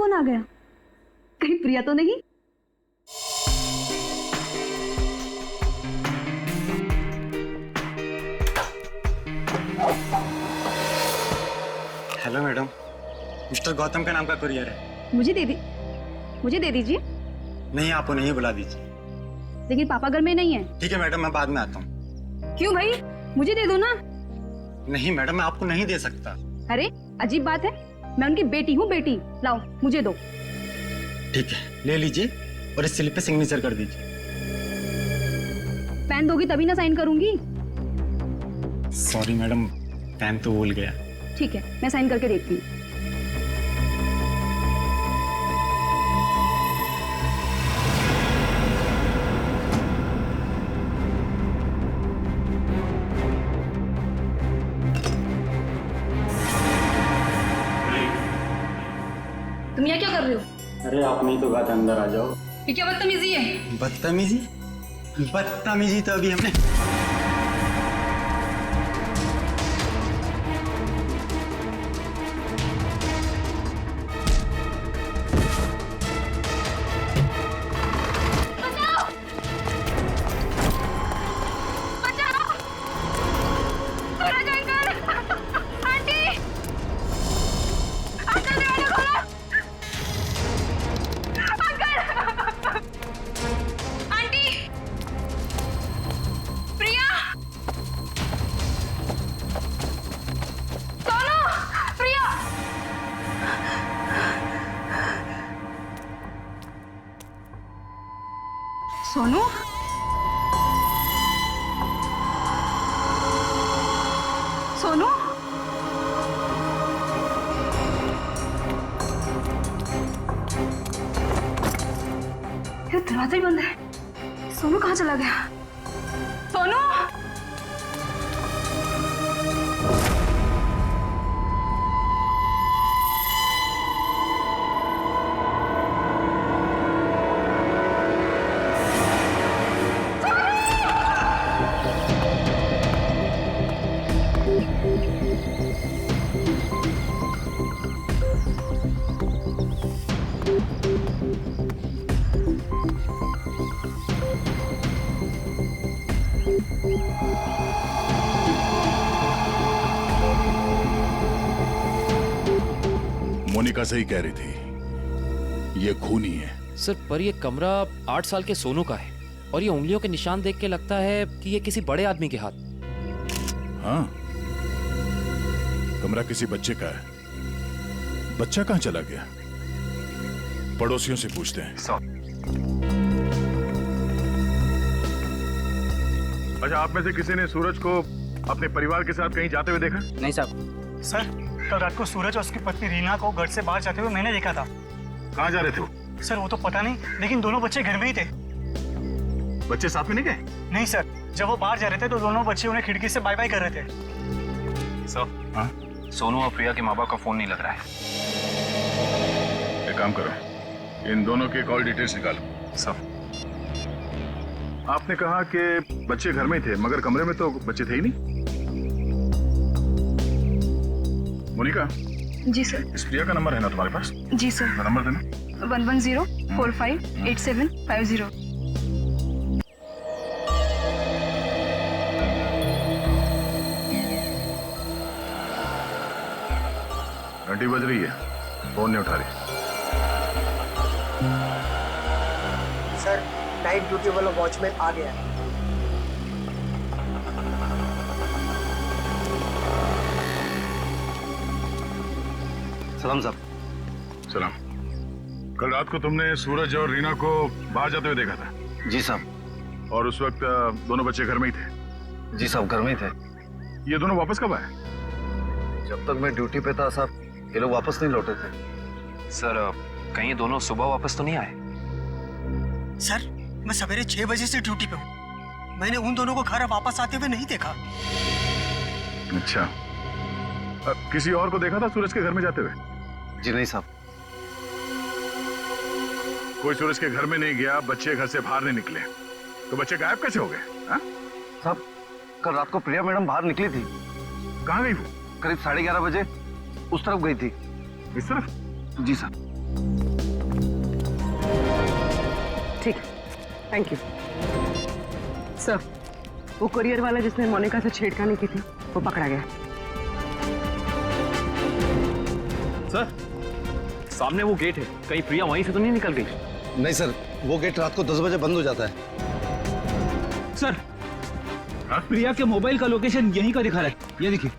कौन आ गया? कहीं प्रिया तो नहीं? हेलो मैडम, मिस्टर गौतम का नाम का कुरियर है। मुझे दे दीजिए। नहीं, आप उन्हें ही बुला दीजिए। लेकिन पापा घर में नहीं है। ठीक है मैडम, मैं बाद में आता हूँ। क्यों भाई, मुझे दे दो ना। नहीं मैडम, मैं आपको नहीं दे सकता। अरे अजीब बात है, मैं उनकी बेटी हूँ, बेटी। लाओ मुझे दो। ठीक है, ले लीजिए और इस स्लिप पे सिग्नेचर कर दीजिए। पेन दोगी तभी ना साइन करूंगी। सॉरी मैडम, पेन तो भूल गया। ठीक है, मैं साइन करके देखती हूँ। तुम यहाँ क्या कर रहे हो? अरे आप नहीं तो कहा था अंदर आ जाओ। ये क्या बदतमीजी है? बदतमीजी तो अभी हमने सोनू, सोनू, ये दरवाजा ही बंद है। सोनू कहाँ चला गया? सोनू, मोनिका सही कह रही थी, ये खूनी है। सर, पर ये कमरा 8 साल के सोनू का है और ये उंगलियों के निशान देख के लगता है कि ये किसी बड़े आदमी के हाथ। हाँ, कमरा किसी बच्चे का है। बच्चा कहाँ चला गया? पड़ोसियों से पूछते हैं। अच्छा, आप में से किसी ने सूरज को अपने परिवार के साथ कहीं जाते हुए देखा? नहीं साहब। सर, कल रात को सूरज और उसकी पत्नी रीना को घर से बाहर जाते हुए मैंने देखा था। कहाँ जा रहे थे वो? सर वो तो पता नहीं, लेकिन दोनों बच्चे घर में ही थे। बच्चे साथ में नहीं गए? नहीं सर, जब वो बाहर जा रहे थे तो दोनों बच्चे उन्हें खिड़की से बाय बाय कर रहे थे। सर, हाँ? सोनू और प्रिया के माँ बाप का फोन नहीं लग रहा है। एक काम करो, इन दोनों की कॉल डिटेल्स निकालो। सर, आपने कहा कि बच्चे घर में ही थे, मगर कमरे में तो बच्चे थे ही नहीं। मोनिका, जी सर। इस प्रिया का नंबर है ना तुम्हारे पास? जी सर। नंबर देना। 110458750। घंटी बज रही है, फोन नहीं उठा रही। सर, नाइट ड्यूटी वाला वॉचमैन आ गया है। सलाम साहब। सलाम। कल रात को तुमने सूरज और रीना को बाहर जाते हुए देखा था? जी साहब। और उस वक्त दोनों बच्चे घर में ही थे? जी साहब, घर में ही थे। ये दोनों वापस कब आए? जब तक मैं ड्यूटी पे था साहब, ये लोग वापस नहीं लौटे थे। सर, कहीं ये दोनों सुबह वापस तो नहीं आए? सर, मैं सवेरे 6 बजे से ड्यूटी पे हूँ। मैंने उन दोनों को घर वापस आते हुए नहीं देखा। अच्छा, किसी और को देखा था सूरज के घर में जाते हुए? जी नहीं साहब। कोई सूरज के घर में नहीं गया, बच्चे घर से बाहर नहीं निकले, तो बच्चे गायब कैसे हो गए? साहब, कल रात को प्रिया मैडम बाहर निकली थी। कहाँ गई वो? करीब 11:30 बजे उस तरफ गई थी। इस तरफ? जी साहब। ठीक, थैंक यू। सर, वो कुरियर वाला जिसने मोनिका से छेड़खानी की थी, वो पकड़ा गया। सर, सामने वो गेट है, कहीं प्रिया वहीं से तो नहीं निकल गई? नहीं सर, वो गेट रात को 10 बजे बंद हो जाता है। सर, प्रिया के मोबाइल का लोकेशन यहीं का दिखा रहा है, ये देखिए।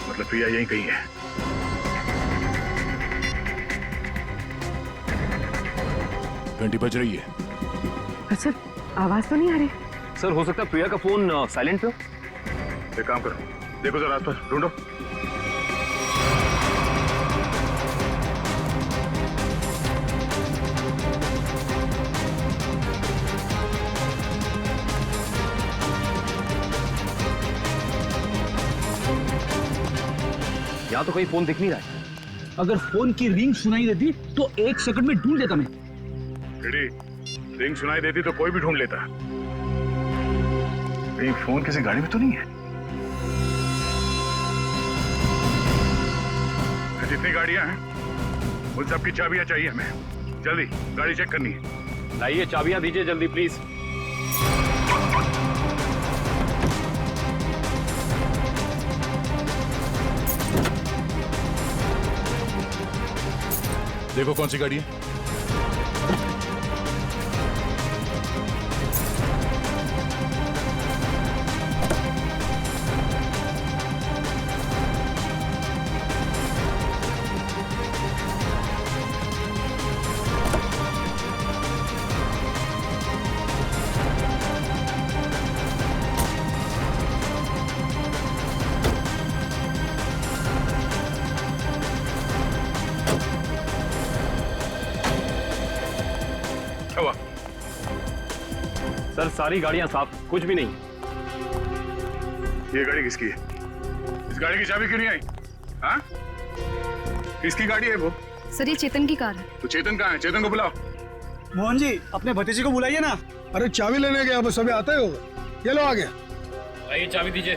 मतलब प्रिया यहीं कहीं है। घंटी बज रही है। सर, आवाज तो नहीं आ रही। सर, हो सकता है प्रिया का फोन साइलेंट पे हो। एक काम करो, देखो जरा आसपास, ढूंढो। यहाँ तो कहीं फोन दिख नहीं रहा है। अगर फोन की रिंग सुनाई देती तो 1 सेकंड में ढूंढ लेता मैं। रिंग सुनाई देती तो कोई भी ढूंढ लेता। कहीं फोन किसी गाड़ी में तो नहीं है? जितनी गाड़ियां हैं उन सबकी चाबियां चाहिए हमें। जल्दी गाड़ी चेक करनी है। लाइए, चाबियां दीजिए जल्दी प्लीज। देखो कौन सी गाड़ी है। सर, सारी गाड़ियां साफ, कुछ भी नहीं। ये गाड़ी किसकी है? इस गाड़ी की चाबी क्यों नहीं आई? हाँ? किसकी गाड़ी है वो? सर, ये चेतन की कार है। तो चेतन कहाँ है? चेतन को बुलाओ। मोहन जी, अपने भतीजे को बुलाइए ना। अरे चाबी लेने गया, बस अभी आता ही होगा। ये लो आ गया। आइए, चाबी दीजिए।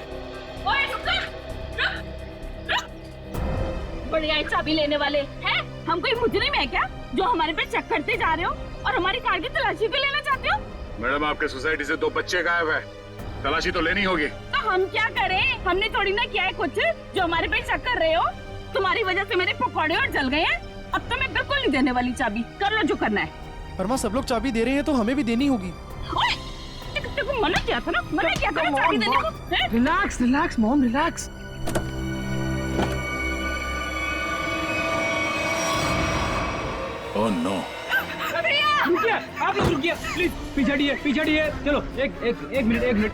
बढ़िया चाबी लेने वाले हैं? हम कोई मुजरिम है क्या जो हमारे पे चेक करते जा रहे हो और हमारी कार की तलाशी भी लेना चाहते हो? मैडम, आपके सोसाइटी से 2 बच्चे गायब है, तलाशी तो लेनी होगी। तो हम क्या करें? हमने थोड़ी ना किया है कुछ जो हमारे पे शक कर रहे हो। तुम्हारी वजह से मेरे पकौड़े और जल गए हैं। अब तो मैं बिल्कुल नहीं देने वाली चाबी। कर लो जो करना है। पर माँ, सब लोग चाबी दे रहे हैं तो हमें भी देनी होगी। तेरे को मना किया था ना, मना किया था ना चाबी देने को। Relax relax mom, relax. Oh no. रुकिए, आप लोग रुकिए प्लीज। पीछे चलो। एक मिनट।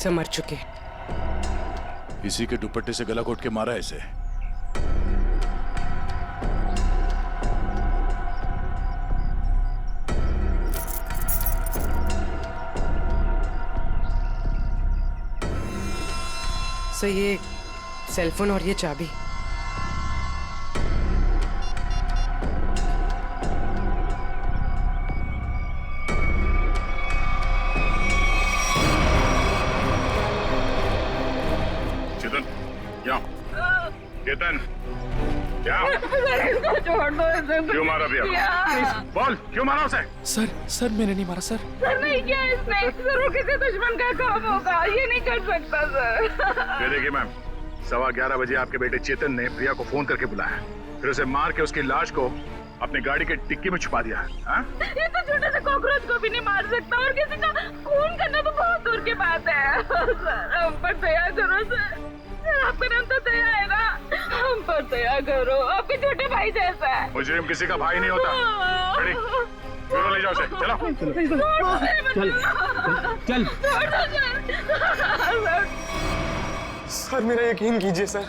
सब मर चुके। इसी के दुपट्टे से गला घोट के मारा है इसे। सर, ये सेलफोन और ये चाबी। चेतन, क्या? छोड़ दो इसे। क्यों मारा भैया? बोल, क्यों मारा उसे? सर मैंने नहीं मारा सर। सर, नहीं किया इसने। सर, वो किसी दुश्मन का काम होगा, ये नहीं कर सकता सर। ये देखिए मैम, 11:15 बजे आपके बेटे चेतन ने प्रिया को फोन करके बुलाया, फिर उसे मार के उसकी लाश को अपनी गाड़ी के डिक्की में छुपा दिया। ये तो छोटे से कॉकरोच को भी नहीं मार सकता और किसी का खून करना तो बहुत दूर की बात है। सर, हम पर दया करो सर। आपका नाम तो दया है ना, हम पर दया करो। आपके छोटे भाई जैसा है। मुजरिम किसी का भाई नहीं होता। ले जाओ उसे, चलो। चल। सर, मेरा यकीन कीजिए सर,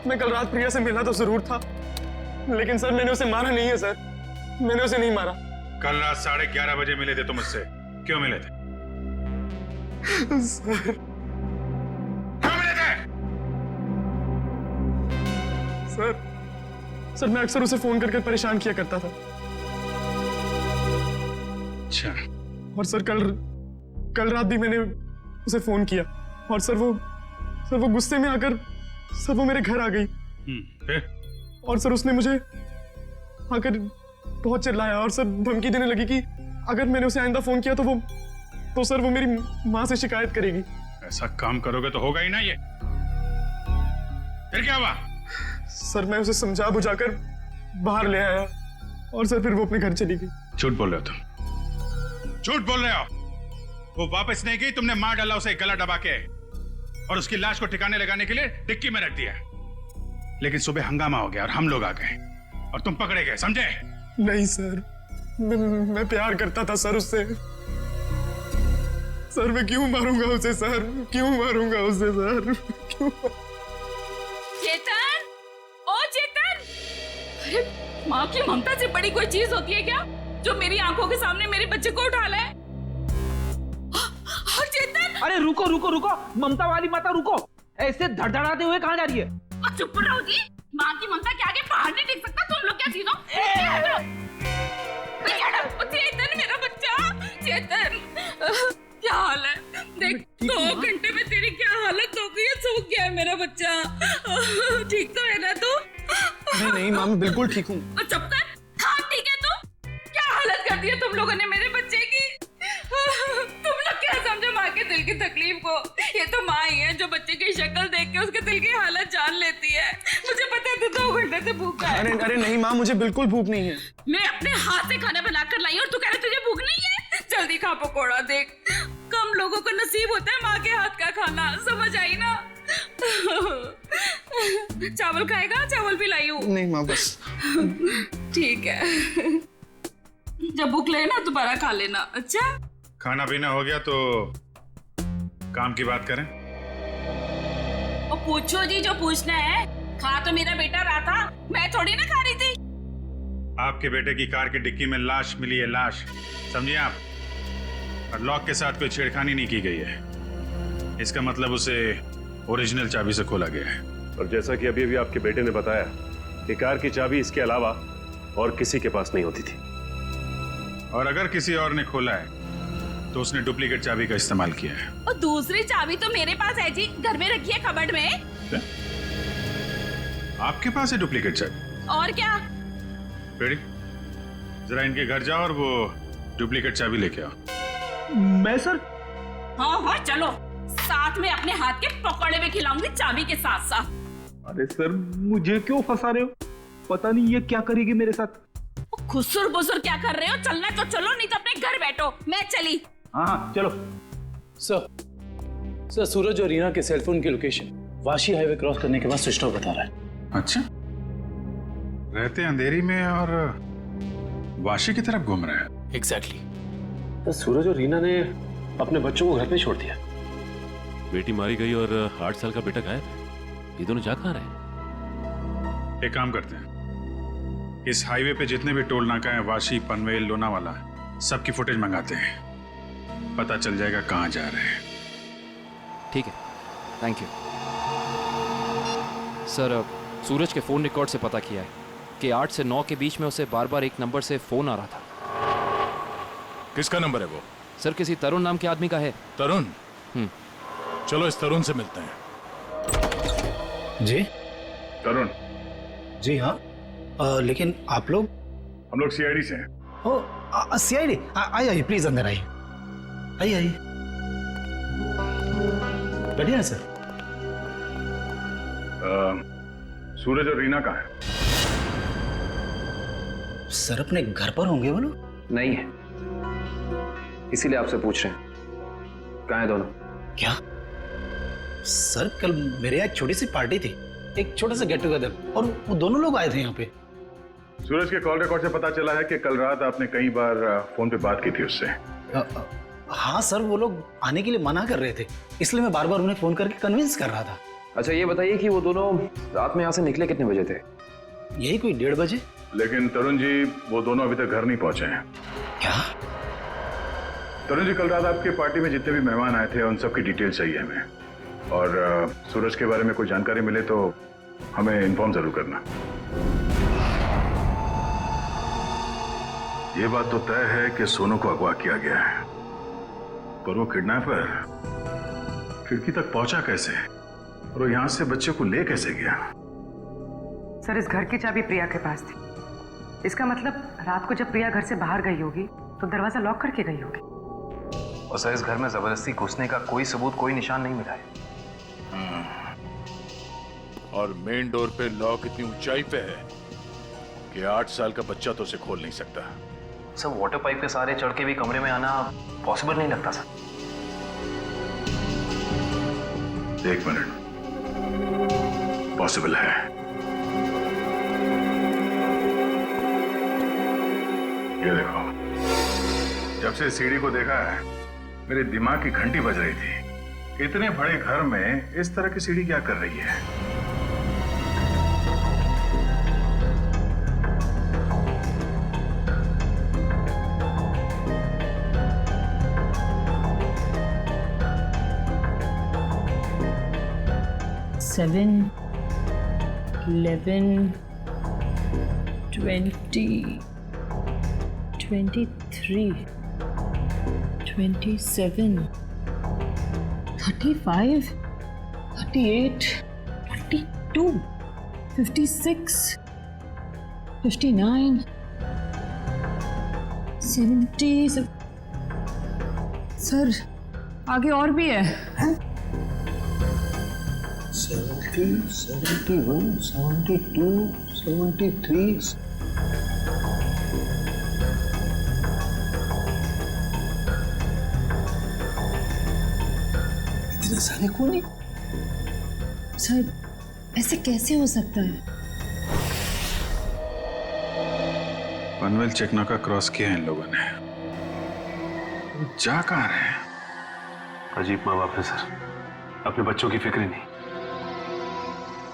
मैं कल रात प्रिया से मिला तो जरूर था, लेकिन सर मैंने उसे मारा नहीं है सर। मैंने उसे नहीं मारा। कल रात 11:30 बजे मिले थे तुम मुझसे, क्यों मिले थे? सर, क्यों मिले थे? सर मैं अक्सर उसे फोन करके परेशान किया करता था। अच्छा। और सर कल रात भी मैंने उसे फोन किया और सर वो गुस्से में आकर सर वो मेरे घर आ गई फिर? और सर उसने मुझे आकर बहुत चिल्लाया और सर धमकी देने लगी कि अगर मैंने उसे आइंदा फोन किया तो सर वो मेरी माँ से शिकायत करेगी। ऐसा काम करोगे तो होगा ही ना ये। फिर क्या हुआ? सर मैं उसे समझा बुझाकर बाहर ले आया और सर फिर वो अपने घर चली गई। झूठ बोल रहे हो तुम, झूठ बोल रहे हो। वो वापस नहीं गई, तुमने मार डाला उसे गला दबा के और उसकी लाश को ठिकाने लगाने के लिए डिक्की में रख दिया। लेकिन सुबह हंगामा हो गया और हम लोग आ गए और तुम पकड़े गए, समझे? नहीं सर, मैं प्यार करता था सर उससे। सर मैं क्यों मारूंगा उसे सर, क्यों मारूंगा उसे सर, क्यों? चेतन, ओ चेतन! अरे माँ की ममता से बड़ी कोई चीज होती है क्या जो मेरी आंखों के सामने मेरे बच्चे को उठा ले? चेतन! अरे रुको रुको रुको, ममता वाली माता रुको, ऐसे धड़धड़ाते हुए कहाँ जा रही है? चुप रहो जी, माँ की ममता के आगे बाहर नहीं टिक सकता। तुम लोग क्या चीजों? चेतन मेरा बच्चा, चेतन क्या हाल है? देख 2 घंटे में तेरी क्या हालत हो गई है, सूख गया है मेरा बच्चा। ठीक तो है ना तू? नहीं माँ मैं बिल्कुल ठीक हूँ। चुप कर। हाँ ठीक है तू? क्या हालत कर दी है तुम लोगों ने मेरे बच्चे की? तुम लोग क्या समझो माँ के दिल की तकलीफ को? ये तो माँ ही है जो बच्चे की शक्ल देख के उसके दिल की हालत जान लेती है। मुझे पता है तू 2 घंटे से भूखा है। अरे नहीं माँ, मुझे बिल्कुल भूख नहीं है। मैं अपने हाथ से खाना बनाकर लाई और तू कह रहा तुझे भूख नहीं है? जल्दी खा पकोड़ा। देख कम लोगों को नसीब होता है माँ के हाथ का खाना, समझ आई ना? चावल खाएगा? चावल भी लाई हूँ। नहीं माँ बस। ठीक है, जब भूख लगे ना दोबारा खा लेना। अच्छा खाना पीना हो गया तो काम की बात करें। और पूछो जी जो पूछना है। खा तो मेरा बेटा रहा था, मैं थोड़ी ना खा रही थी। आपके बेटे की कार की डिक्की में लाश मिली है, लाश, समझिए आप। और लॉक के साथ कोई छेड़खानी नहीं की गई है। इसका मतलब उसे ओरिजिनल चाबी से खोला गया है। और जैसा कि अभी अभी आपके बेटे ने बताया कि कार की चाबी इसके अलावा और किसी के पास नहीं होती थी। और अगर किसी और ने खोला है तो उसने डुप्लीकेट चाबी का इस्तेमाल किया है। और दूसरी चाबी तो मेरे पास है जी, घर में रखी है कबर्ड में। आपके पास है डुप्लीकेट चाबी? और क्या? बेटी जरा इनके घर जाओ और वो डुप्लीकेट चाबी लेके आओ। मैं सर? हाँ चलो, साथ में अपने हाथ के पकौड़े भी खिलाऊंगी चाबी के साथ साथ। अरे सर मुझे क्यों फंसा रहे हो? पता नहीं ये क्या करेगी मेरे साथ। खुसुर बुसुर क्या कर रहे हो? चलना तो चलो, नहीं तो अपने घर बैठो। मैं चली। हाँ चलो। सर सूरज और रीना के सेलफोन की लोकेशन वाशी हाईवे क्रॉस करने के बाद स्विच ऑफ बता रहा है। अच्छा, रहते अंधेरी में और वाशी की तरफ घूम रहे हैं। एग्जैक्टली। तो सूरज और रीना ने अपने बच्चों को घर पे छोड़ दिया। बेटी मारी गई और 8 साल का बेटा गायब है। ये दोनों जा कहाँ रहे? एक काम करते हैं, इस हाईवे पे जितने भी टोल नाका है, वाशी, पनवेल, लोनावाला, सबकी फुटेज मंगाते हैं। पता चल जाएगा कहाँ जा रहे हैं। ठीक है, थैंक यू सर। सूरज के फोन रिकॉर्ड से पता किया है कि 8 से 9 के बीच में उसे बार बार एक नंबर से फोन आ रहा था। किसका नंबर है वो? सर किसी तरुण नाम के आदमी का है। तरुण? चलो इस तरुण से मिलते हैं। जी तरुण? जी हाँ, लेकिन आप लोग? हम लोग सीआईडी से हैं। ओ सीआईडी? आइए प्लीज अंदर आइए। आइए बढ़िया है सर। सूरज और रीना कहाँ है? सर अपने घर पर होंगे वो लोग। नहीं है, इसीलिए आपसे पूछ रहे हैं कहाँ है दोनों। क्या सर, कल मेरे यहाँ एक छोटी सी पार्टी थी, एक छोटा सा गेट टुगेदर, और वो दोनों लोग आए थे यहाँ पे। सूरज के कॉल रिकॉर्ड से पता चला है कि कल रात आपने कई बार फोन पे बात की थी उससे। हाँ सर, वो लोग आने के लिए मना कर रहे थे, इसलिए मैं बार बार उन्हें फोन करके कन्विंस कर रहा था। अच्छा ये बताइए कि वो दोनों रात में यहाँ से निकले कितने बजे थे? यही कोई 1:30 बजे। लेकिन तरुण जी, वो दोनों अभी तक घर नहीं पहुंचे हैं। क्या? तरुण जी, कल रात आपके पार्टी में जितने भी मेहमान आए थे उन सबकी डिटेल चाहिए हमें, और सूरज के बारे में कोई जानकारी मिले तो हमें इन्फॉर्म जरूर करना। ये बात तो तय है कि सोनू को अगवा किया गया है, पर वो किडनैपर खिड़की तक पहुंचा कैसे, और वो यहां से बच्चे को ले कैसे गया? सर, इस घर की चाबी प्रिया के पास थी। इसका मतलब रात को जब प्रिया घर से बाहर गई होगी तो दरवाजा लॉक करके गई होगी। और सर, इस घर में जबरदस्ती घुसने का कोई सबूत, कोई निशान नहीं मिला है। और मेन डोर पे लॉक इतनी ऊंचाई पे है कि 8 साल का बच्चा तो उसे खोल नहीं सकता। सब वाटर पाइप के सहारे चढ़ के भी कमरे में आना पॉसिबल नहीं लगता सर। 1 मिनट, पॉसिबल है। ये देखो, जब से सीढ़ी को देखा है मेरे दिमाग की घंटी बज रही थी। इतने बड़े घर में इस तरह की सीढ़ी क्या कर रही है? Seven, 11, 20, 23, 27, 35, 38, 42, 56, 59, 70। सर, आगे और भी है। 70, 71, 72, 73। इतने सारे कोने? सर, ऐसे कैसे हो सकता है? पनवेल चेकनाका क्रॉस किया है इन लोगों ने। जा कहाँ रहे हैं? अजीब माँ बाप है सर, अपने बच्चों की फिक्र ही नहीं।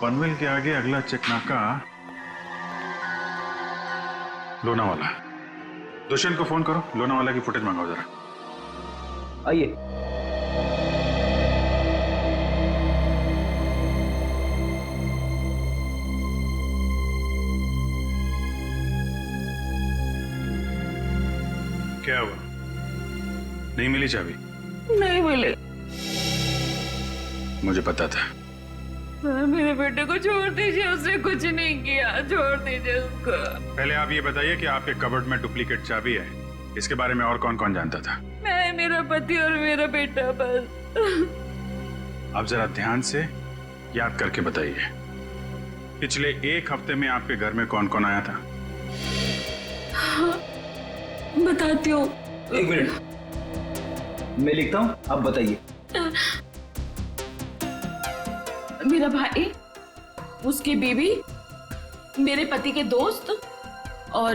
पनवेल के आगे अगला चेकनाका लोनावाला। दुष्यंत को फोन करो, लोनावाला की फुटेज मंगाओ जरा। आइए। क्या हुआ? नहीं मिली चाबी? नहीं मिले। मुझे पता था। मेरे बेटे को छोड़ दीजिए, उसने कुछ नहीं किया, छोड़ दीजिए उसको। पहले आप ये बताइए कि आपके कबर्ड में डुप्लीकेट चाबी है, इसके बारे में और कौन कौन जानता था? मैं, मेरा पति और मेरा बेटा बस। आप जरा ध्यान से याद करके बताइए, पिछले 1 हफ्ते में आपके घर में कौन कौन आया था? बताती हूँ। 1 मिनट, मैं लिखता हूँ, आप बताइए। मेरा भाई, उसकी बीवी, मेरे पति के दोस्त और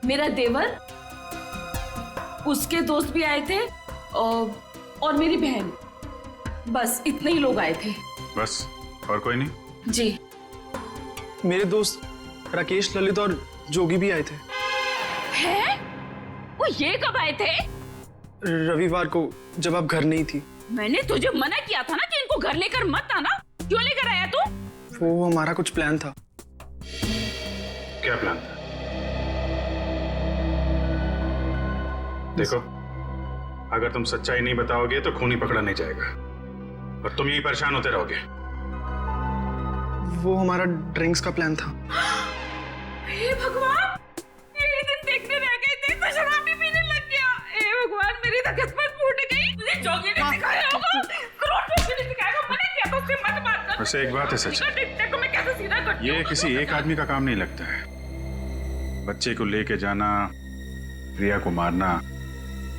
मेरा देवर, उसके दोस्त भी आए थे और मेरी बहन। बस इतने ही लोग आए थे। बस, और कोई नहीं? जी। मेरे दोस्त राकेश, ललित और जोगी भी आए थे। हैं? वो ये कब आए थे? रविवार को, जब आप घर नहीं थी। मैंने तुझे मना किया था ना कि इनको घर लेकर मत आना। क्यों लेकर आया तू? वो हमारा कुछ प्लान था। क्या प्लान था? देखो, अगर तुम सच्चाई नहीं बताओगे तो खूनी पकड़ा नहीं जाएगा और तुम यही परेशान होते रहोगे। वो हमारा ड्रिंक्स का प्लान था। हे भगवान, ये दिन देखने रह गए थे तो शराब भी पीने लग गया। हे भगवान, मेरी तो किस्मत फूट गई। मुझे जोगी ने सिखाया होगा, करोड़पति ने सिखाया होगा। मैंने क्या तो उससे मत बात कर। वैसे एक बात है सच, को मैं कैसे सीधा करती हूँ? ये किसी एक आदमी का काम नहीं लगता है। बच्चे को लेके जाना, प्रिया को मारना,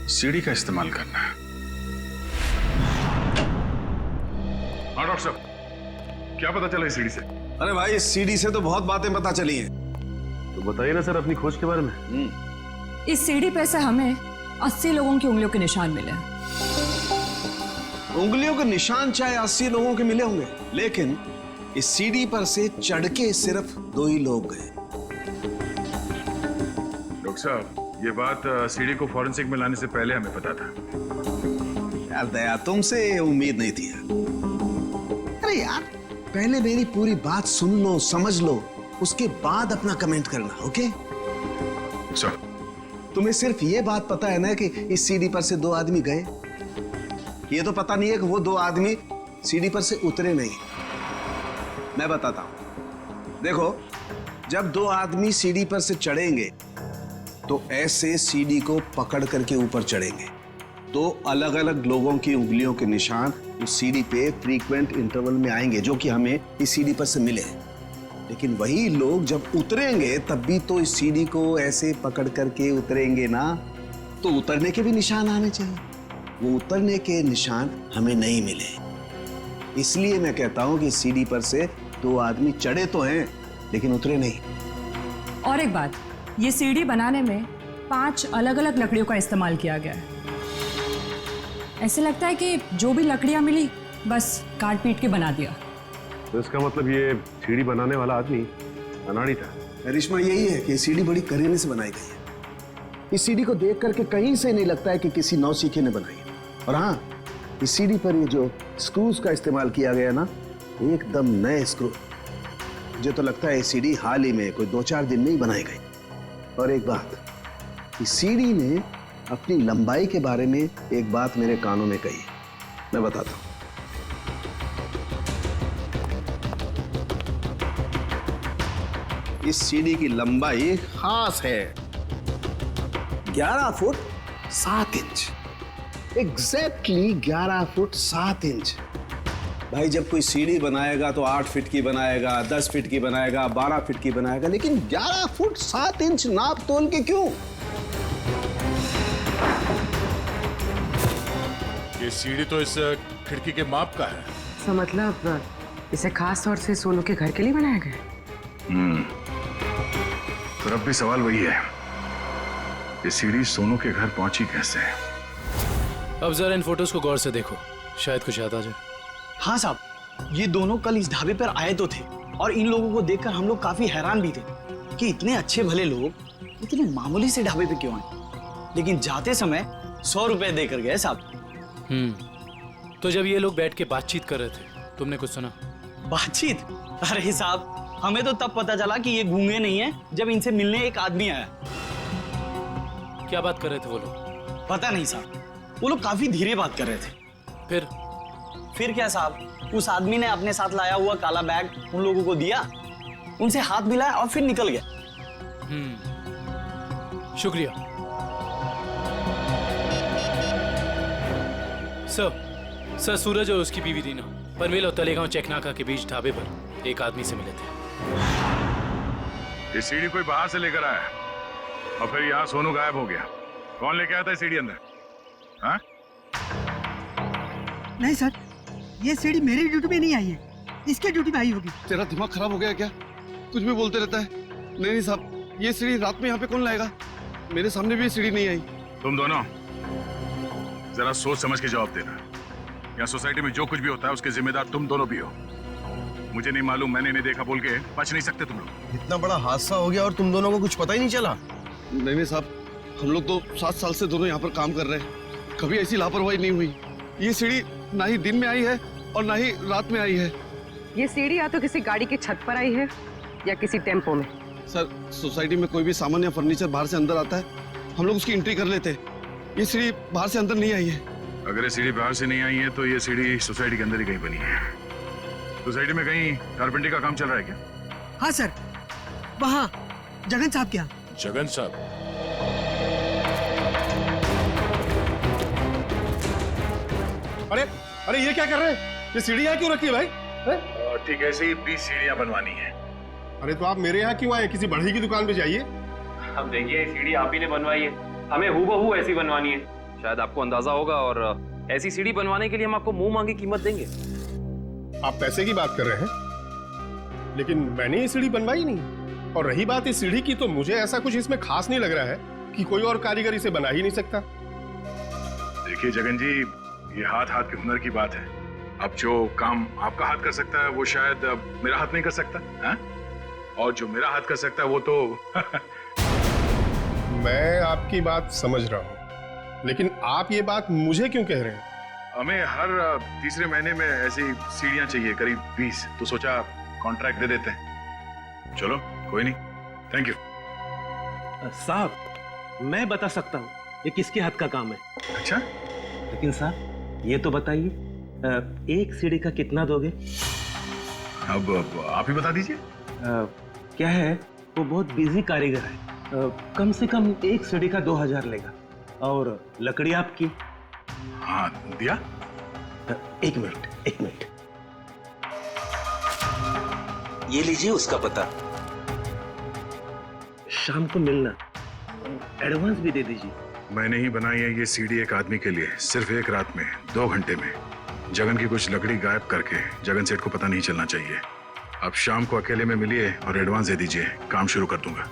सीढ़ी का इस्तेमाल करना। हाँ डॉक्टर साहब, क्या पता चला इस सीढ़ी से? अरे भाई, इस सीढ़ी से तो बहुत बातें पता चली हैं। तो बताइए ना सर अपनी खोज के बारे में। इस सीढ़ी पे से हमें 80 लोगों की उंगलियों के निशान मिले। उंगलियों के निशान चाहे 80 लोगों के मिले होंगे, लेकिन इस सीढ़ी पर से चढ़ के सिर्फ 2 ही लोग गए। डॉक्टर साहब, ये बात सीढ़ी को फॉरेंसिक में लाने से पहले हमें पता था। यार दया, तुमसे उम्मीद नहीं थी। अरे यार, पहले मेरी पूरी बात सुन लो, समझ लो, उसके बाद अपना कमेंट करना, ओके? सर, तुम्हें सिर्फ ये बात पता है ना कि इस सीढ़ी पर से 2 आदमी गए। ये तो पता नहीं है कि वो 2 आदमी सीढ़ी पर से उतरे नहीं। मैं बताता हूं, देखो, जब दो आदमी सीढ़ी पर से चढ़ेंगे तो ऐसे सीढ़ी को पकड़ करके ऊपर चढ़ेंगे। दो अलग अलग लोगों की उंगलियों के निशान उस सीढ़ी पे फ्रीक्वेंट इंटरवल में आएंगे, जो कि हमें इस सीढ़ी पर से मिले। लेकिन वही लोग जब उतरेंगे तब भी तो इस सीढ़ी को ऐसे पकड़ करके उतरेंगे ना, तो उतरने के भी निशान आने चाहिए। वो उतरने के निशान हमें नहीं मिले। इसलिए मैं कहता हूं कि सीढ़ी पर से दो आदमी चढ़े तो हैं लेकिन उतरे नहीं। और एक बात, ये सीढ़ी बनाने में 5 अलग अलग लकड़ियों का इस्तेमाल किया गया है। ऐसे लगता है कि जो भी लकड़ियां मिली बस काट पीट के बना दिया। तो इसका मतलब ये सीढ़ी बनाने वाला आदमी अनाड़ी था। करिश्मा यही है कि सीढ़ी बड़ी करीने से बनाई गई है। इस सीढ़ी को देख करके कहीं से नहीं लगता है कि किसी नौसीखे ने बनाई है। और हाँ, इस सीढ़ी पर ये जो स्क्रूज का इस्तेमाल किया गया ना, एकदम नए स्क्रू। मुझे तो लगता है ये सीढ़ी हाल ही में कोई 2-4 दिन में ही बनाई गई। और एक बात, इस सीढ़ी ने अपनी लंबाई के बारे में एक बात मेरे कानों में कही, मैं बताता हूं। इस सीढ़ी की लंबाई खास है 11 foot 7 inch. Exactly 11 foot 7 inch. भाई, जब कोई सीढ़ी बनाएगा तो 8 फीट की बनाएगा, 10 फीट की बनाएगा, 12 फीट की बनाएगा, लेकिन 11 फुट 7 इंच नाप तोल के क्यों? ये सीढ़ी तो इस खिड़की के माप का है। तो मतलब इसे खास तौर से सोनू के घर के लिए बनाया गया? तो अब भी सवाल वही है, ये सीढ़ी सोनू के घर पहुंची कैसे? अब जरा इन फोटोज को गौर से देखो, शायद कुछ याद आ जाए। हाँ साहब, ये दोनों कल इस ढाबे पर आए तो थे और इन लोगों को देखकर हम लोग काफी हैरान भी थे कि इतने अच्छे भले लोग इतने मामूली से ढाबे पे क्यों आए। लेकिन जाते समय 100 रुपए देकर गए साहब। तो जब ये लोग बैठ के बातचीत कर रहे थे, तुमने कुछ सुना? बातचीत? अरे साहब, हमें तो तब पता चला कि ये गूंगे नहीं है जब इनसे मिलने एक आदमी आया। क्या बात कर रहे थे वो लोग? पता नहीं साहब, वो लोग काफी धीरे बात कर रहे थे। फिर क्या साहब, उस आदमी ने अपने साथ लाया हुआ काला बैग उन लोगों को दिया, उनसे हाथ मिलाया और फिर निकल गया। शुक्रिया सर। सूरज और उसकी बीवी रीना पनवेल और तलेगांव चेकनाका के बीच ढाबे पर एक आदमी से मिले थे। ये सीढ़ी कोई बाहर से लेकर आया और फिर यहाँ सोनू गायब हो गया। कौन लेके आया था सीढ़ी अंदर? हाँ? नहीं सर, ये सीढ़ी मेरी ड्यूटी में नहीं आई है, इसके ड्यूटी में आई होगी। तेरा दिमाग खराब हो गया क्या? कुछ भी बोलते रहता है। नहीं साहब, ये सीढ़ी रात में यहाँ पे कौन लाएगा? मेरे सामने भी ये सीढ़ी नहीं आई। तुम दोनों जरा सोच समझ के जवाब देना। यहाँ सोसाइटी में जो कुछ भी होता है उसके जिम्मेदार तुम दोनों भी हो। मुझे नहीं मालूम, मैंने नहीं देखा बोल के बच नहीं सकते तुम लोग। इतना बड़ा हादसा हो गया और तुम दोनों को कुछ पता ही नहीं चला? नहीं साहब, हम लोग तो 7 साल से दोनों यहाँ पर काम कर रहे हैं, कभी ऐसी लापरवाही नहीं हुई। ये सीढ़ी ना ही दिन में आई है और ना ही रात में आई है। ये सीढ़ी या तो किसी गाड़ी की छत पर आई है या किसी टेम्पो में। सर, सोसाइटी में कोई भी सामान या फर्नीचर बाहर से अंदर आता है, हम लोग उसकी एंट्री कर लेते हैं। ये सीढ़ी बाहर से अंदर नहीं आई है। अगर ये सीढ़ी बाहर से नहीं आई है तो ये सीढ़ी सोसाइटी के अंदर ही कहीं बनी है। सोसाइटी में कहीं कारपेंटरी का काम चल रहा है क्या? हाँ सर, वहाँ जगन साहब क्या? जगन साहब? अरे अरे, ये क्या कर रहे हैं? ये सीढ़ी यहाँ क्यों रखी है भाई? ठीक है, ऐसे ही 20 सीढ़ियाँ बनवानी है। अरे तो आप मेरे यहाँ क्यों आए? किसी बढ़ई की दुकान पे जाइए। अब देखिए, सीढ़ी आप ही ने बनवाई है, हमें हूबहू ऐसी बनवानी है। शायद आपको अंदाजा होगा, और ऐसी सीढ़ी बनवाने के लिए हम आपको मुंह मांगी कीमत देंगे। आप पैसे की बात कर रहे हैं, लेकिन मैंने ये सीढ़ी बनवाई नहीं। और रही बात इस सीढ़ी की, तो मुझे ऐसा कुछ इसमें खास नहीं लग रहा है कि कोई और कारीगर इसे बना ही नहीं सकता। देखिए जगन जी, ये हाथ हाथ के हुनर की बात है। अब जो काम आपका हाथ कर सकता है वो शायद मेरा हाथ नहीं कर सकता है? और जो मेरा हाथ कर सकता है वो तो मैं आपकी बात समझ रहा हूँ, लेकिन आप ये बात मुझे क्यों कह रहे हैं? हमें हर तीसरे महीने में ऐसी सीढ़ियां चाहिए, करीब 20, तो सोचा कॉन्ट्रैक्ट दे देते हैं। चलो कोई नहीं, थैंक यू। साहब, मैं बता सकता हूँ ये किसके हाथ का काम है। अच्छा? लेकिन साहब, ये तो बताइए एक सीढ़ी का कितना दोगे? अब आप ही बता दीजिए। क्या है, वो बहुत बिजी कारीगर है, कम से कम एक सीढ़ी का 2000 लेगा। और लकड़ी आपकी? हाँ, दिया। एक मिनट, ये लीजिए उसका पता। शाम को मिलना, एडवांस भी दे दीजिए। मैंने ही बनाई है ये सीढ़ी एक आदमी के लिए, सिर्फ एक रात में, 2 घंटे में। जगन की कुछ लकड़ी गायब करके जगन सेठ को पता नहीं चलना चाहिए। अब शाम को अकेले में मिलिए और एडवांस दे दीजिए, काम शुरू कर दूंगा।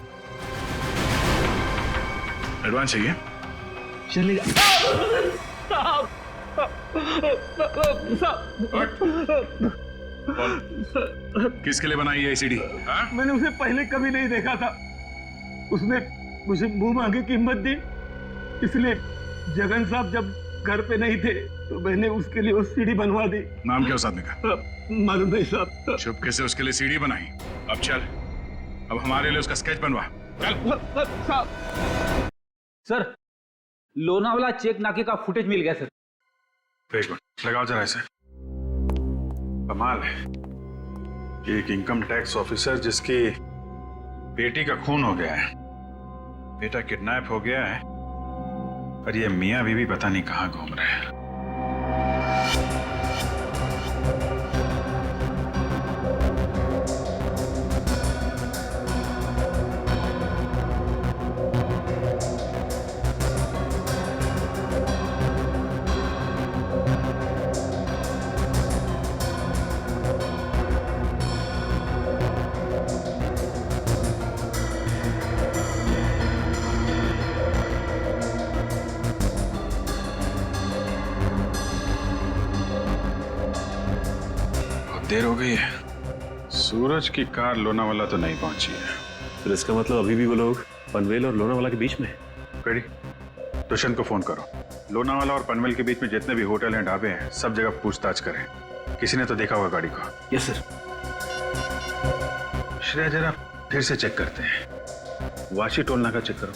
एडवांस चाहिए? चलेगा। किसके लिए बनाई है ये सीढ़ी? मैंने उसे पहले कभी नहीं देखा था, उसने मुझे मुंह मांगे कीमत दी, इसलिए जगन साहब जब घर पे नहीं थे तो मैंने उसके लिए वो सीढ़ी बनवा दी। नाम क्या उस आदमी का? मालूम नहीं साहब। चुपके से उसके लिए सीढ़ी बनाई। अब चल, अब हमारे लिए उसका स्केच बनवा। चल। सर, लोनावाला चेक नाके का फुटेज मिल गया सर। एक मिनट लगाओ जरा इसे। कमाल है, एक इनकम टैक्स ऑफिसर जिसकी बेटी का खून हो गया है, बेटा किडनैप हो गया है, और ये मियां बीवी पता नहीं कहां घूम रहे हैं। देर हो गई है, सूरज की कार लोनावाला तो नहीं पहुंची है। तो इसका मतलब अभी भी वो लोग पनवेल और लोनावाला के बीच में? रेडी, दुष्यंत को फोन करो। लोनावाला और पनवेल के बीच में जितने भी होटल हैं, ढाबे हैं, सब जगह पूछताछ करें। किसी ने तो देखा होगा गाड़ी को। Yes sir. श्रेया जरा फिर से चेक करते हैं, वाशी टोल नाका चेक करो।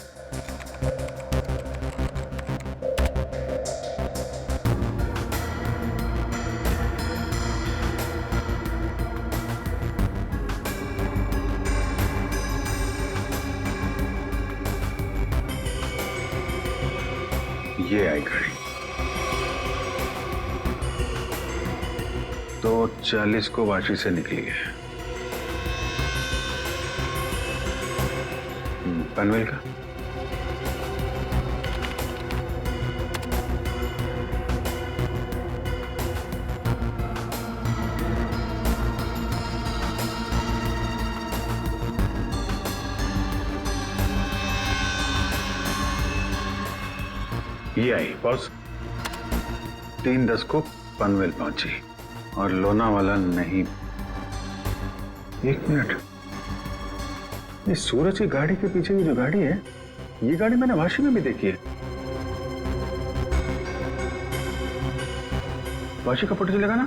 ये आई गाड़ी 2:40 को वाशी से निकली है। पनवेल का ये आई बॉस, 3:10 को पनवेल पहुंची और लोनावाला नहीं। एक मिनट, ये सूरज की गाड़ी के पीछे की जो गाड़ी है, ये गाड़ी मैंने वाशी में भी देखी है। वाशी का फोटो चलेगा ना?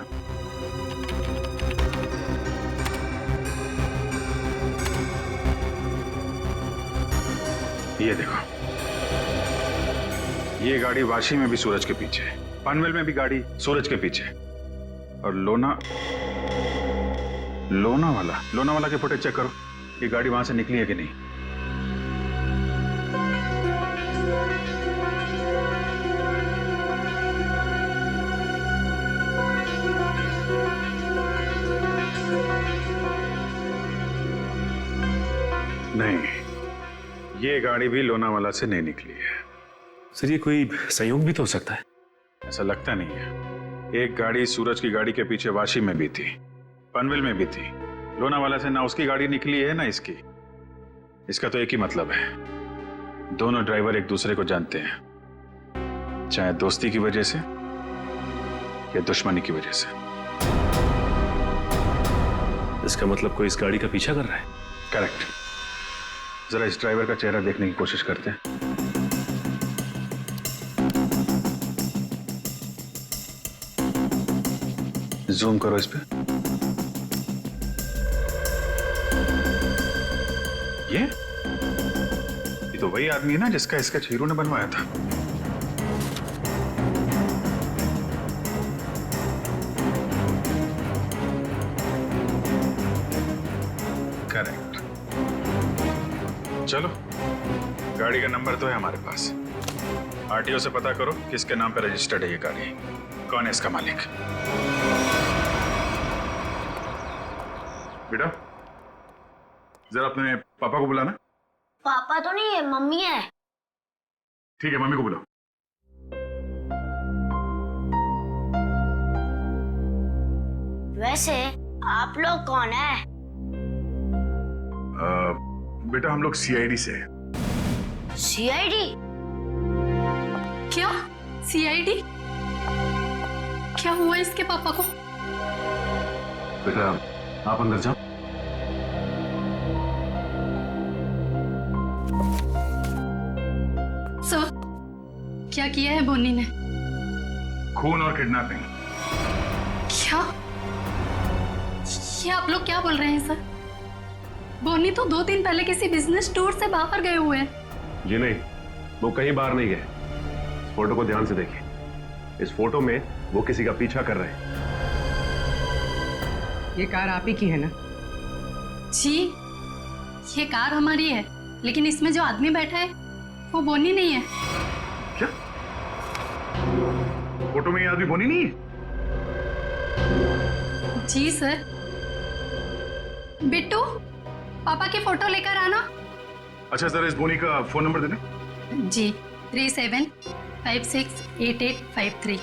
ये देखो, ये गाड़ी वाशी में भी सूरज के पीछे है, पनवेल में भी गाड़ी सूरज के पीछे, और लोनावाला के फुटेज चेक करो, ये गाड़ी वहां से निकली है कि नहीं। नहीं, ये गाड़ी भी लोनावाला से नहीं निकली है। सर, ये कोई संयोग भी तो हो सकता है। ऐसा लगता नहीं है। एक गाड़ी सूरज की गाड़ी के पीछे वाशी में भी थी, पनवेल में भी थी। लोनावाला से ना उसकी गाड़ी निकली है ना इसकी। इसका तो एक ही मतलब है, दोनों ड्राइवर एक दूसरे को जानते हैं, चाहे दोस्ती की वजह से या दुश्मनी की वजह से। इसका मतलब कोई इस गाड़ी का पीछा कर रहा है। करेक्ट। जरा इस ड्राइवर का चेहरा देखने की कोशिश करते हैं। जूम करो इस पे। ये तो वही आदमी है ना जिसका स्केच हीरो ने बनवाया था। करेक्ट। चलो, गाड़ी का नंबर तो है हमारे पास। आरटीओ से पता करो किसके नाम पे रजिस्टर्ड है ये गाड़ी, कौन है इसका मालिक। बेटा, जरा अपने पापा को बुलाना। पापा तो नहीं है, मम्मी है। ठीक है, मम्मी को बुलाओ। वैसे आप लोग कौन है? बेटा, हम लोग सीआईडी से हैं। सीआईडी? क्या सीआईडी? क्या हुआ इसके पापा को? बेटा, आप अंदर जाओ। सर, क्या किया है बोनी ने? खून और किडनैपिंग। क्या? ये आप लोग क्या बोल रहे हैं सर? बोनी तो 2 दिन पहले किसी बिजनेस टूर से बाहर गए हुए हैं। जी नहीं, वो कहीं बाहर नहीं गए। इस फोटो को ध्यान से देखिए। इस फोटो में वो किसी का पीछा कर रहे हैं। ये कार आप ही की है ना? जी, ये कार हमारी है, लेकिन इसमें जो आदमी बैठा है वो बोनी नहीं है। क्या? फोटो में ये आदमी बोनी नहीं है? जी सर। बिट्टू, पापा की फोटो लेकर आना। अच्छा, जरा इस बोनी का फोन नंबर दे दें। जी, 37568853।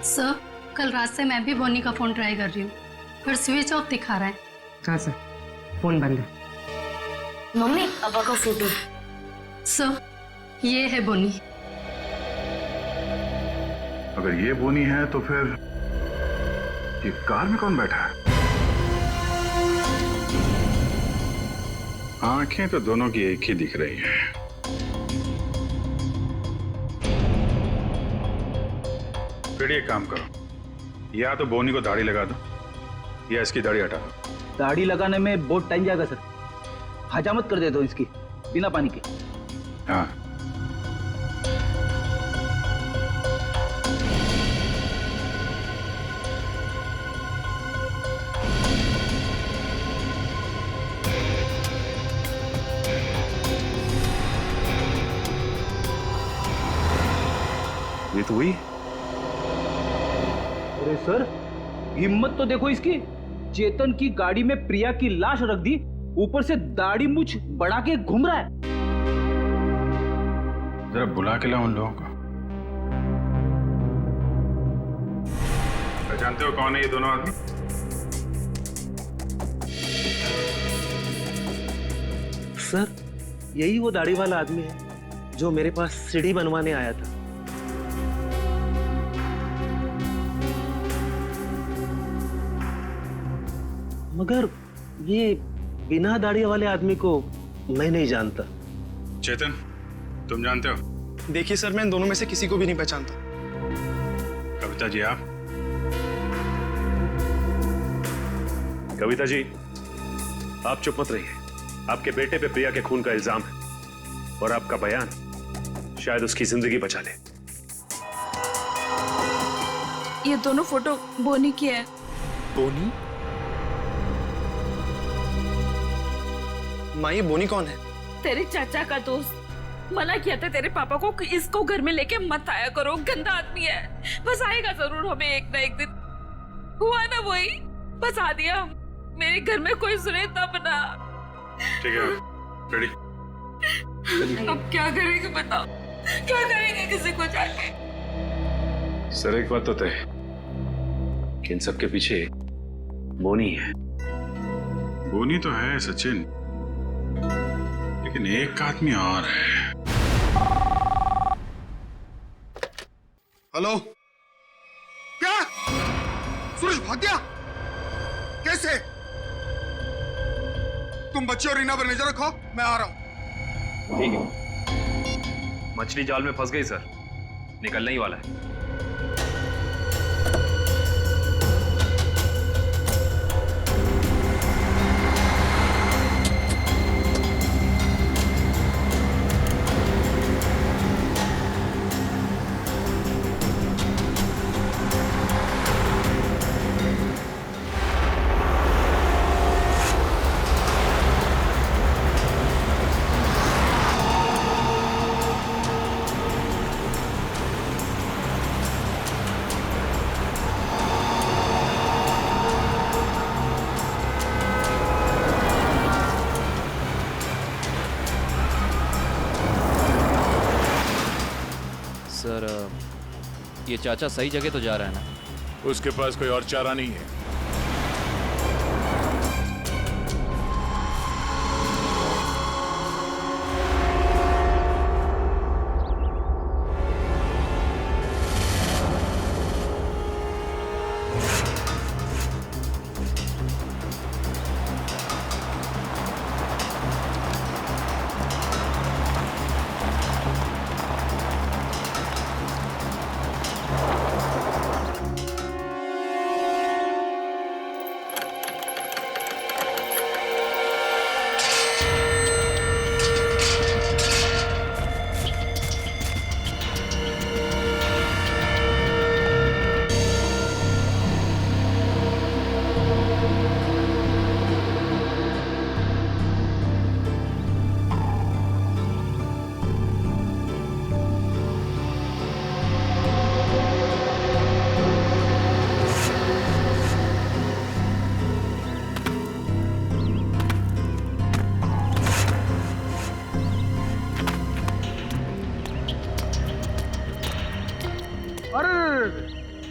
सर, कल रात से मैं भी बोनी का फोन ट्राई कर रही हूँ, पर स्विच ऑफ दिखा रहा है। हाँ सर, फोन बंद है। मम्मी, पापा का फोटो। सर, ये है बोनी। अगर ये बोनी है तो फिर ये कार में कौन बैठा है? आंखें तो दोनों की एक ही दिख रही है। फिर एक काम करो, या तो बोनी को दाढ़ी लगा दो या इसकी दाढ़ी हटा दो। दाढ़ी लगाने में बहुत टाइम जाएगा सर, हजामत कर दे दो इसकी बिना पानी के। हाँ, ये तो हुई। अरे सर, हिम्मत तो देखो इसकी। चेतन की गाड़ी में प्रिया की लाश रख दी, ऊपर से दाढ़ी मूछ बढ़ा के घूम रहा है। जरा बुला के लाओ उन लोगों को। जानते हो कौन है ये दोनों आदमी? सर, यही वो दाढ़ी वाला आदमी है जो मेरे पास सीढ़ी बनवाने आया था। मगर ये बिना दाढ़ी वाले आदमी को मैं नहीं जानता। चेतन, तुम जानते हो? देखिए सर, मैं इन दोनों में से किसी को भी नहीं पहचानता। कविता जी, आप? कविता जी, आप चुप मत रहिए। आपके बेटे पे प्रिया के खून का इल्जाम है और आपका बयान शायद उसकी जिंदगी बचा ले। ये दोनों फोटो बोनी की है। बोनी? माँ, ये बोनी कौन है? तेरे चाचा का दोस्त। मना किया था तेरे पापा को कि इसको घर में लेके मत आया करो, गंदा आदमी है। बस आएगा जरूर हमें एक ना एक दिन। हुआ ना वही, बस आ दिया। मेरे घर में कोई सुने तब ना। ठीक है, रेडी? अब क्या करेंगे बताओ, क्या करेंगे किसी को जाके? सर, एक बात तो तय, इन सब के पीछे बोनी है। बोनी तो है सचिन, लेकिन एक आदमी और है। हेलो, क्या सूरज भाग गया? कैसे? तुम बच्चे और रीना पर नजर रखो, मैं आ रहा हूं। ठीक है। मछली जाल में फंस गई सर, निकलने ही वाला है। ये चाचा सही जगह तो जा रहा है ना? उसके पास कोई और चारा नहीं है।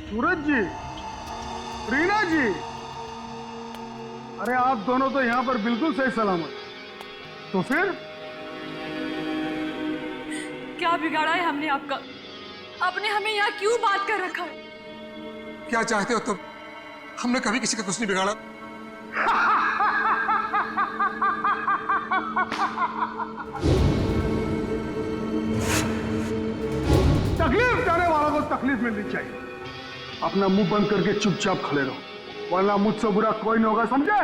सूरज जी, रीना जी, अरे आप दोनों तो यहाँ पर बिल्कुल सही सलामत। तो फिर क्या बिगाड़ा है हमने आपका? आपने हमें यहाँ क्यों बात कर रखा है? क्या चाहते हो तुम? हमने कभी किसी का कुछ नहीं बिगाड़ा। तकलीफ देने वालों को तकलीफ मिलनी चाहिए। अपना मुंह बंद करके चुपचाप खड़े रहो, वरना मुझसे बुरा कोई नहीं होगा, समझे?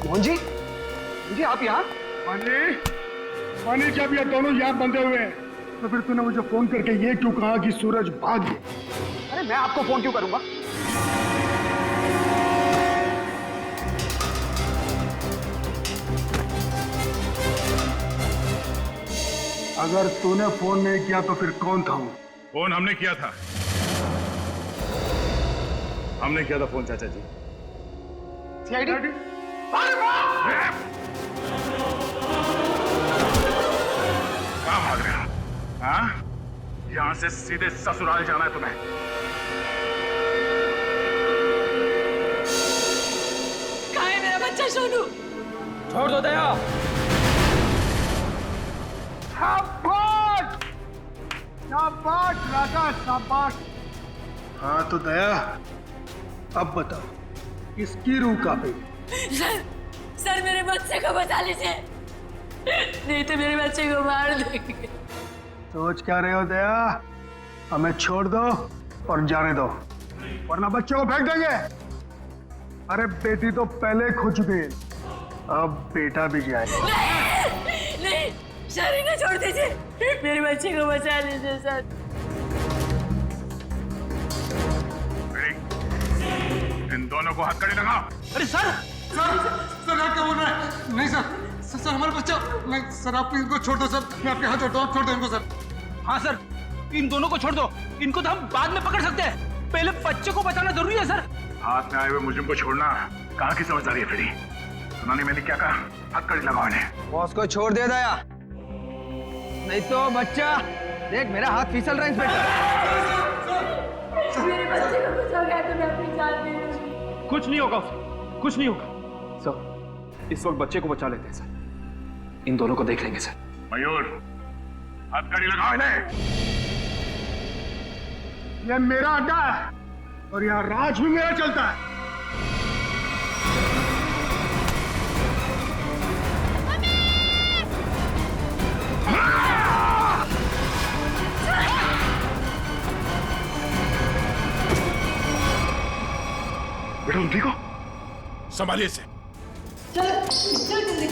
मोहन जी, जी आप यहाँ? पानी जब ये दोनों यहाँ बंधे हुए हैं, तो फिर तूने मुझे फोन करके ये क्यों कहा कि सूरज भाग गया? अरे मैं आपको फोन क्यों करूंगा? अगर तूने फोन नहीं किया तो फिर कौन था वो? फोन हमने किया था। हमने किया था फोन चाचा जी। सीआईडी? कहाँ भाग रहे हो? हाँ? यहाँ से सीधे ससुराल जाना है तुम्हें। कहाँ है मेरा बच्चा सोनू? छोड़ दो दया। शाबाश! शाबाश राजा, शाबाश। हाँ तो दया, अब बताओ किसकी रूह कांपे? सर मेरे बच्चे को बचा लीजिए, नहीं तो मेरे बच्चे को मार देंगे। सोच क्या रहे हो दया? हमें छोड़ दो और जाने दो, वरना बच्चे को फेंक देंगे। अरे बेटी तो पहले खो चुकी है, अब बेटा भी जाए। नहीं सर, इन्हें छोड़ दीजिए, मेरे बच्चे को बचा लीजिए सर। इन दोनों को हथकड़ी लगाओ। अरे सर आप क्या बोल रहे हैं? नहीं सर हमारा बच्चा नहीं सर, आप इनको छोड़ दो सर, मैं आपके हाथ जोड़ता हूँ, आप छोड़ दो इनको सर। हाँ सर, इन दोनों को छोड़ दो, इनको तो हम बाद में पकड़ सकते हैं, पहले बच्चे को बचाना जरूरी है सर। हाथ में आए हुए मुझे को छोड़ना कहाँ की समझदारी है फ्रेडी? सुना नहीं मैंने क्या कहा? हथकड़ी लगाओ इन्हें। बॉस को छोड़ दे दया, नहीं तो बच्चा देख मेरा हाथ फिसल रहा है इंस्पेक्टर। मेरे बच्चे को कुछ हो गया तो मैं अपनी जान दे दूंगी। कुछ नहीं होगा उसे, कुछ नहीं होगा सर। इस वक्त बच्चे को बचा लेते हैं सर, इन दोनों को देख लेंगे सर। मयूर, हथकड़ी लगाओ इन्हें। ये मेरा अड्डा है और यहाँ राज भी मेरा चलता है। बेटा तुम ठीक हो? संभालिए इसे। चल जल्दी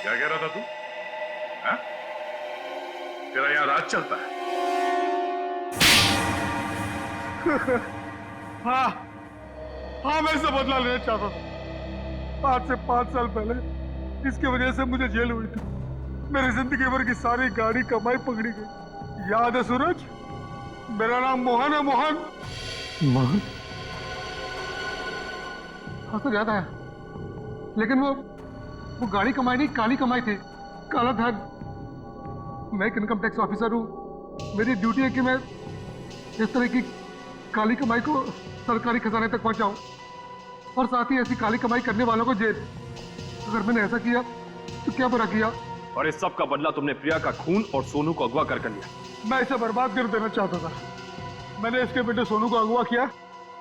क्या कह रहा था तू? हाँ? तेरा यहाँ राज चलता है? हाँ हाँ, मैं इससे बदला लेना चाहता था। आज से 5 साल पहले इसकी वजह से मुझे जेल हुई थी। मेरी जिंदगी भर की सारी गाड़ी कमाई पकड़ी गई। याद है सूरज? मेरा नाम मोहन है, मोहन। मोहन? हाँ सर, याद आया। लेकिन वो गाड़ी कमाई नहीं, काली कमाई थी। काला धन। मैं एक इनकम टैक्स ऑफिसर हूँ। मेरी ड्यूटी है कि मैं इस तरह की काली कमाई को सरकारी खजाने तक पहुंचाऊं और साथ ही ऐसी काली कमाई करने वालों को जेल। अगर मैंने ऐसा किया तो क्या बुरा किया? और इस सब का बदला तुमने प्रिया का खून और सोनू को अगवा कर लिया। मैं इसे बर्बाद कर देना चाहता था। मैंने इसके बेटे सोनू को अगवा किया,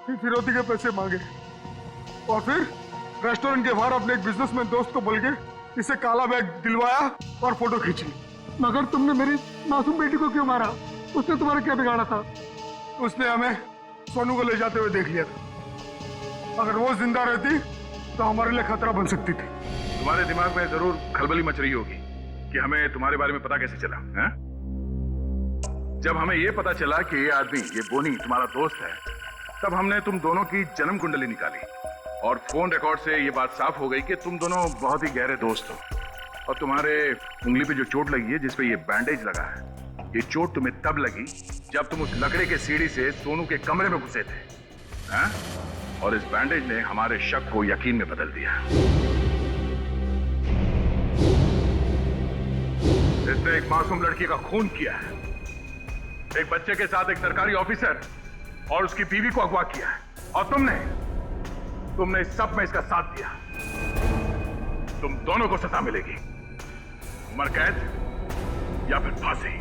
फिर फिरौती के पैसे मांगे और फिर रेस्टोरेंट के बाहर अपने एक बिजनेसमैन दोस्त को बोल के इसे काला बैग दिलवाया और फोटो खींची। मगर तुमने मेरी मासूम बेटी को क्यों मारा? उसने तुम्हारा क्या बिगाड़ा था? उसने हमें सोनू को ले जाते हुए देख लिया था। अगर वो जिंदा रहती तो हमारे लिए खतरा बन सकती थी। तुम्हारे दिमाग में जरूर खलबली मच रही होगी कि हमें तुम्हारे बारे में पता कैसे चला है? जब हमें ये पता चला कि ये आदमी, ये बोनी तुम्हारा दोस्त है, तब हमने तुम दोनों की जन्म कुंडली निकाली और फोन रिकॉर्ड से ये बात साफ हो गई कि तुम दोनों बहुत ही गहरे दोस्त हो। और तुम्हारे उंगली पे जो चोट लगी है, जिसपे ये बैंडेज लगा है, ये चोट तुम्हें तब लगी जब तुम उस लकड़े के सीढ़ी से सोनू के कमरे में घुसे थे, हैं? और इस बैंडेज ने हमारे शक को यकीन में बदल दिया। इसने एक मासूम लड़की का खून किया है, एक बच्चे के साथ एक सरकारी ऑफिसर और उसकी बीवी को अगवा किया है, और तुमने इस सब में इसका साथ दिया। तुम दोनों को सजा मिलेगी, उम्र कैद या फिर फांसी।